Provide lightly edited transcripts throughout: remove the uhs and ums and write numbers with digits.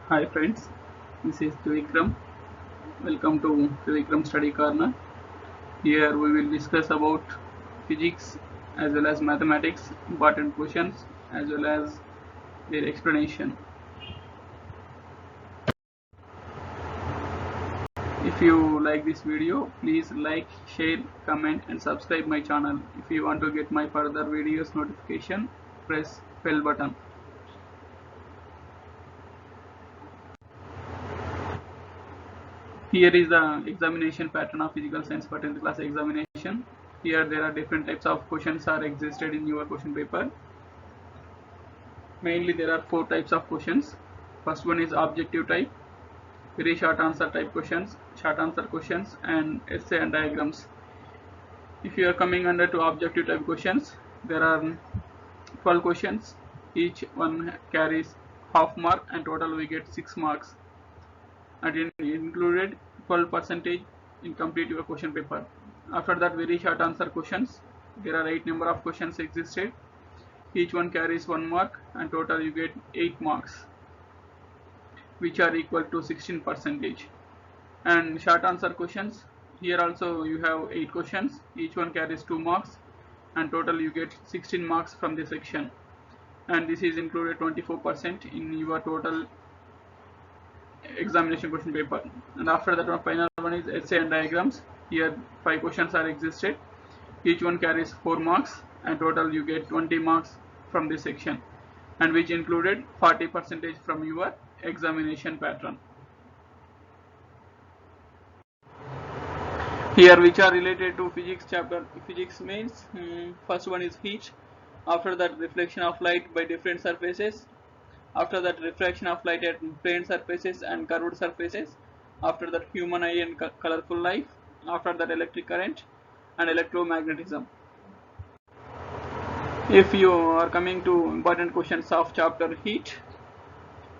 Hi friends, this is Trivikram. Welcome to Trivikram Study Corner. Here we will discuss about physics as well as mathematics, important questions as well as their explanation. If you like this video, please like, share, comment and subscribe my channel. If you want to get my further videos notification, press bell button. Here is the examination pattern of physical science for 10th class examination. Here there are different types of questions are existed in your question paper. Mainly there are four types of questions. First one is objective type, very short answer type questions, short answer questions and essay and diagrams. If you are coming under to objective type questions, there are 12 questions. Each one carries half mark and total we get 6 marks. And it included 12% in complete your question paper. After that, very short answer questions. There are 8 number of questions existed. Each one carries 1 mark and total you get 8 marks, which are equal to 16%. And short answer questions, here also you have 8 questions, each one carries 2 marks and total you get 16 marks from this section, and this is included 24% in your total examination question paper. And after that one, final one is essay and diagrams. Here 5 questions are existed, each one carries 4 marks and total you get 20 marks from this section, and which included 40% from your examination pattern. Here which are related to physics chapter. Physics means first one is heat, after that reflection of light by different surfaces, after that refraction of light at plane surfaces and curved surfaces, after that human eye and colorful life, after that electric current and electromagnetism. If you are coming to important questions of chapter heat,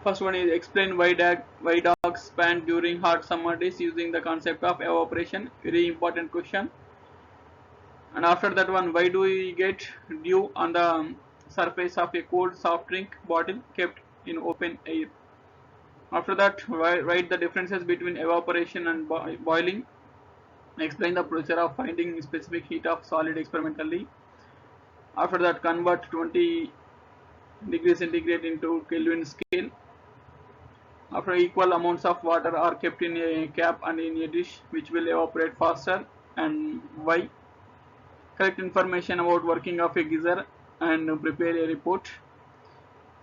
first one is explain why dogs pant during hot summer days using the concept of evaporation. Very important question. And after that one, why do we get dew on the surface of a cold soft drink bottle kept in open air? After that, write the differences between evaporation and boiling. Explain the procedure of finding specific heat of solid experimentally. After that, convert 20 degrees centigrade into Kelvin scale. After equal amounts of water are kept in a cap and in a dish, which will evaporate faster, and why? Collect information about working of a geyser and prepare a report.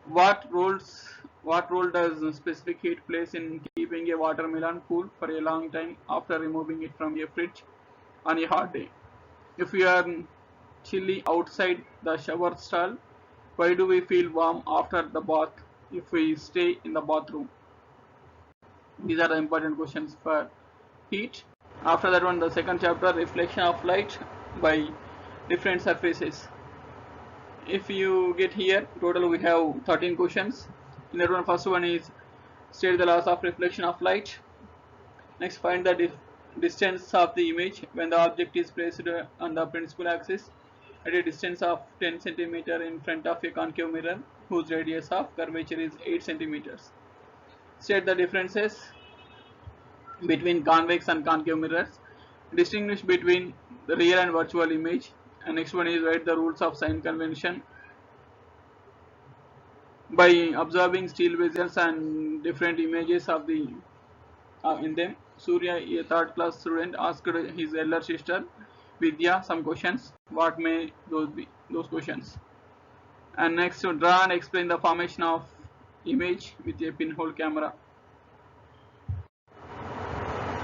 What role does specific heat plays in keeping a watermelon cool for a long time after removing it from a fridge on a hot day? If we are chilly outside the shower stall, why do we feel warm after the bath if we stay in the bathroom? These are the important questions for heat. After that one, the second chapter, reflection of light by different surfaces. If you get here, total we have 13 questions. In that one, first one is state the laws of reflection of light. Next, find the distance of the image when the object is placed on the principal axis at a distance of 10 cm in front of a concave mirror whose radius of curvature is 8 cm. State the differences between convex and concave mirrors. Distinguish between the real and virtual image. And next one is write the rules of sign convention. By observing steel vessels and different images of the in them, Surya, a third class student, asked his elder sister Vidya some questions. What may those be? Those questions. And next, to draw and explain the formation of image with a pinhole camera.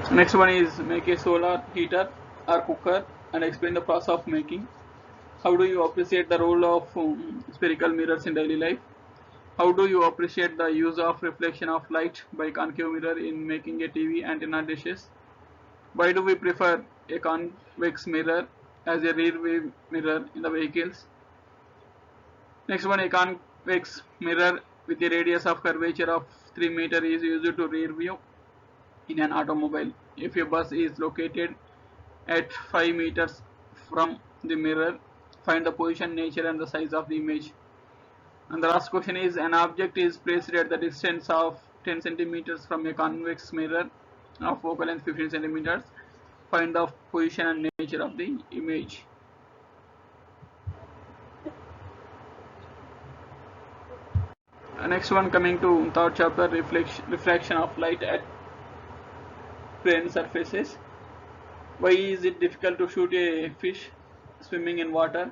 Next one is make a solar heater or cooker and explain the process of making. How do you appreciate the role of spherical mirrors in daily life? How do you appreciate the use of reflection of light by concave mirror in making a TV antenna dishes? Why do we prefer a convex mirror as a rear view mirror in the vehicles? Next one, a convex mirror with a radius of curvature of 3 meter is used to rear view in an automobile. If a bus is located at 5 meters from the mirror, find the position, nature and the size of the image. And the last question is, an object is placed at the distance of 10 centimeters from a convex mirror of focal length 15 centimeters. Find the position and nature of the image. Next one, coming to third chapter, refraction of light at plane surfaces. Why is it difficult to shoot a fish swimming in water?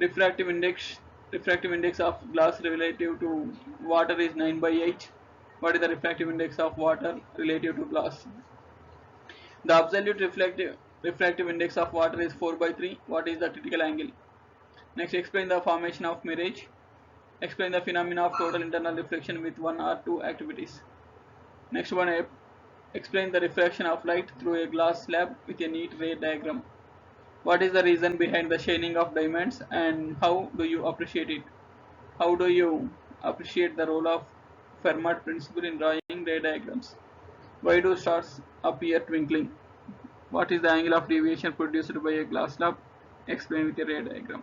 Refractive index of glass relative to water is 9 by 8. What is the refractive index of water relative to glass? The absolute refractive index of water is 4 by 3. What is the critical angle? Next, explain the formation of mirage. Explain the phenomena of total internal reflection with one or two activities. Next one, explain the refraction of light through a glass slab with a neat ray diagram. What is the reason behind the shining of diamonds and how do you appreciate it? How do you appreciate the role of Fermat principle in drawing ray diagrams? Why do stars appear twinkling? What is the angle of deviation produced by a glass slab? Explain with a ray diagram.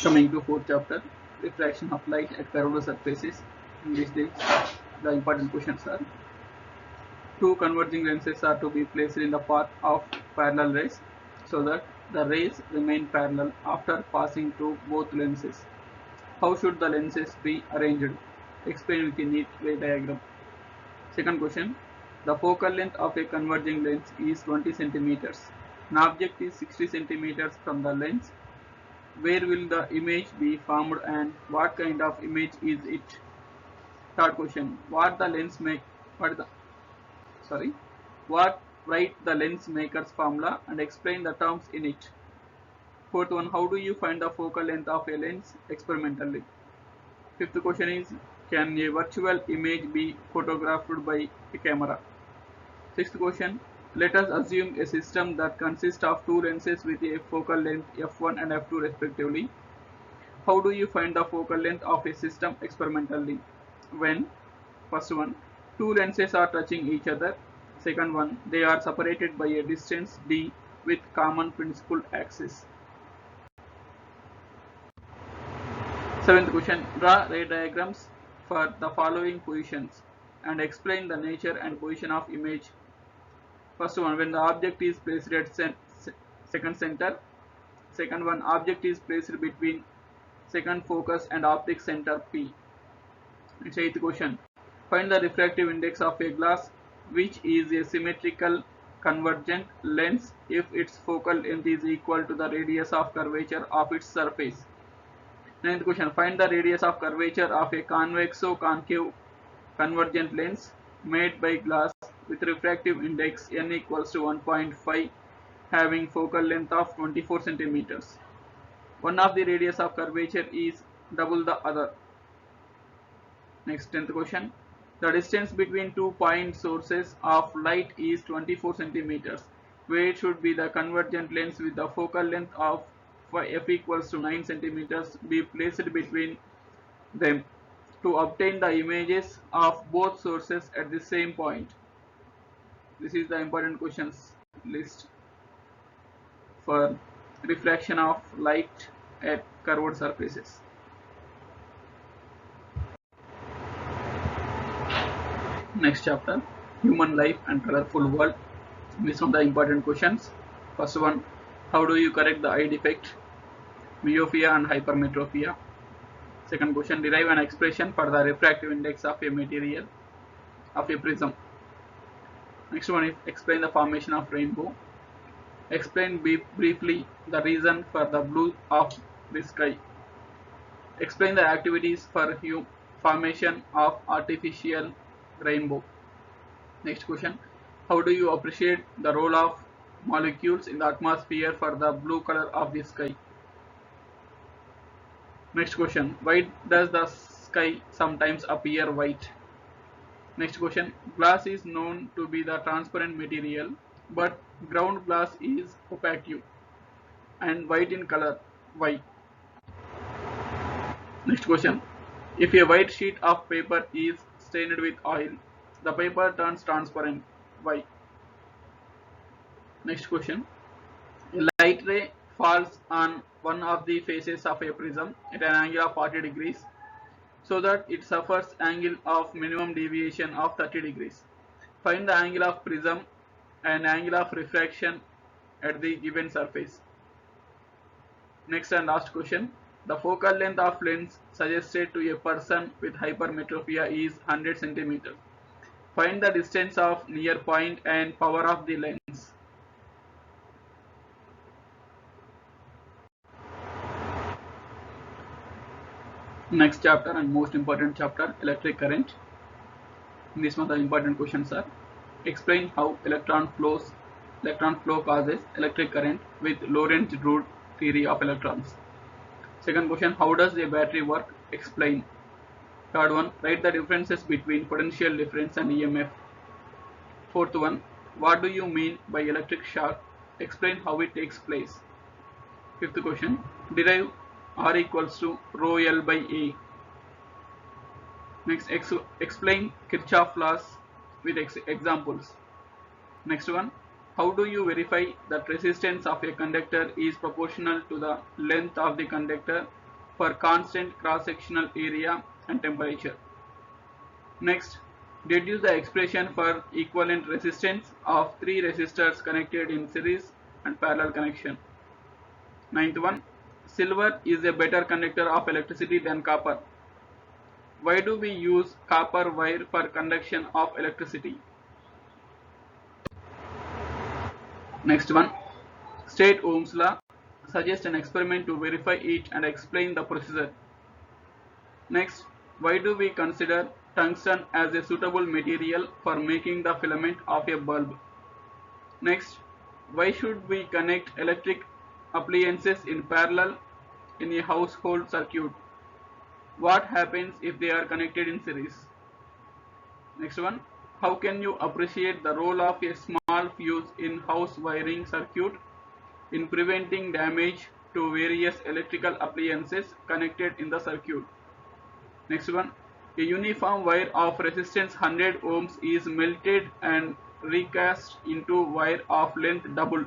Coming to fourth chapter, refraction of light at curved surfaces. In this day, the important questions are: two converging lenses are to be placed in the path of parallel rays so that the rays remain parallel after passing through both lenses. How should the lenses be arranged? Explain with a neat ray diagram. Second question, the focal length of a converging lens is 20 centimeters. An object is 60 centimeters from the lens. Where will the image be formed and what kind of image is it? Third question, write the lens maker's formula and explain the terms in it. Fourth one, how do you find the focal length of a lens experimentally? Fifth question is, can a virtual image be photographed by a camera? Sixth question, let us assume a system that consists of two lenses with a focal length f1 and f2 respectively. How do you find the focal length of a system experimentally? When, first one, two lenses are touching each other. Second one, they are separated by a distance d with common principal axis. Seventh question, draw ray diagrams for the following positions and explain the nature and position of image. First one, when the object is placed at second center. Second one, object is placed between second focus and optic center P. It's eighth question, find the refractive index of a glass which is a symmetrical convergent lens if its focal length is equal to the radius of curvature of its surface. Ninth question, find the radius of curvature of a convexo-concave convergent lens made by glass with refractive index n equals to 1.5 having focal length of 24 centimeters. One of the radius of curvature is double the other. Next, 10th question, the distance between two point sources of light is 24 centimeters. Where should be the convergent lens with the focal length of f equals to 9 centimeters be placed between them to obtain the images of both sources at the same point? This is the important questions list for refraction of light at curved surfaces. Next chapter, human life and colorful world. These are the important questions. First one, how do you correct the eye defect, myopia and hypermetropia? Second question, derive an expression for the refractive index of a material of a prism. Next one is explain the formation of rainbow. Explain briefly the reason for the blue of the sky. Explain the activities for formation of artificial rainbow. Next question, how do you appreciate the role of molecules in the atmosphere for the blue color of the sky? Next question, why does the sky sometimes appear white? Next question, glass is known to be the transparent material, but ground glass is opaque and white in color. Why? Next question, if a white sheet of paper is stained with oil, the paper turns transparent. Why? Next question, a light ray falls on one of the faces of a prism at an angle of 40 degrees. so that it suffers angle of minimum deviation of 30 degrees. Find the angle of prism and angle of refraction at the given surface. Next and last question. The focal length of lens suggested to a person with hypermetropia is 100 cm. Find the distance of near point and power of the lens. Next chapter and most important chapter, electric current. In this one the important questions are: explain how electron flow causes electric current with Lorentz rule theory of electrons. Second question, how does a battery work? Explain. Third one, write the differences between potential difference and EMF. Fourth one, what do you mean by electric shock? Explain how it takes place. Fifth question, derive R equals to rho L by A. Next, explain Kirchhoff laws with examples. Next one, how do you verify that resistance of a conductor is proportional to the length of the conductor for constant cross-sectional area and temperature? Next, deduce the expression for equivalent resistance of three resistors connected in series and parallel connection. Ninth one, silver is a better conductor of electricity than copper. Why do we use copper wire for conduction of electricity? Next one, state Ohm's law. Suggest an experiment to verify it and explain the procedure. Next, why do we consider tungsten as a suitable material for making the filament of a bulb? Next, why should we connect electric appliances in parallel in a household circuit? What happens if they are connected in series? Next one, how can you appreciate the role of a small fuse in house wiring circuit in preventing damage to various electrical appliances connected in the circuit? Next one, a uniform wire of resistance 100 ohms is melted and recast into wire of length double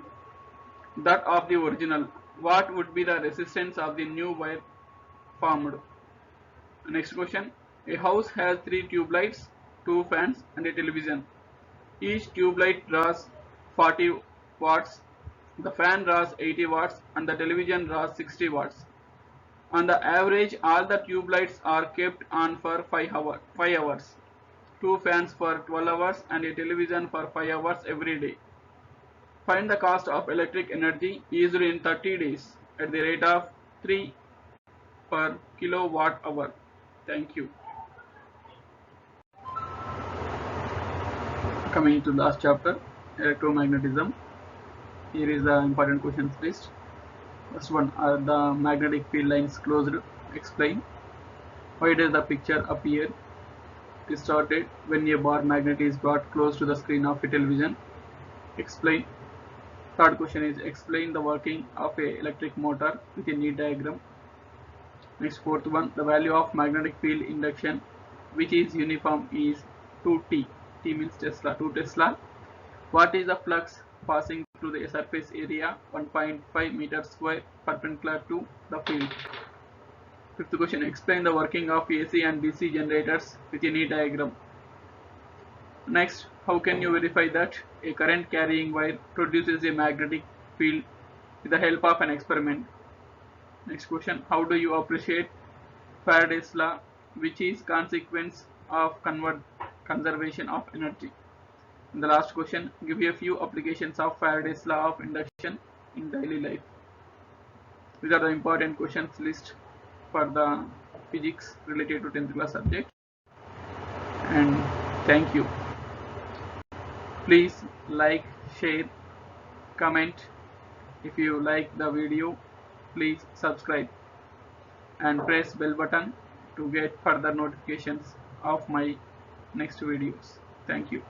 that of the original. What would be the resistance of the new wire formed? Next question, a house has 3 tube lights, 2 fans and a television. Each tube light draws 40 watts, the fan draws 80 watts and the television draws 60 watts. On the average, all the tube lights are kept on for 5 hours, 2 fans for 12 hours and a television for 5 hours every day. Find the cost of electric energy used in 30 days at the rate of 3 per kilowatt hour. Thank you. Coming to the last chapter, electromagnetism. Here is the important questions list. First one, are the magnetic field lines closed? Explain. Why does the picture appear distorted when a bar magnet is brought close to the screen of a television? Explain. Third question is, explain the working of a electric motor with a neat diagram. Next, fourth one, the value of magnetic field induction which is uniform is 2T. T means Tesla, 2 Tesla. What is the flux passing through the surface area? 1.5 meters square perpendicular to the field. Fifth question, explain the working of AC and DC generators with a neat diagram. Next, how can you verify that a current carrying wire produces a magnetic field with the help of an experiment? Next question, how do you appreciate Faraday's law, which is consequence of conservation of energy? And the last question, give a few applications of Faraday's law of induction in daily life. These are the important questions list for the physics related to 10th class subject. And thank you. Please like, share, comment. If you like the video, please subscribe and press bell button to get further notifications of my next videos. Thank you.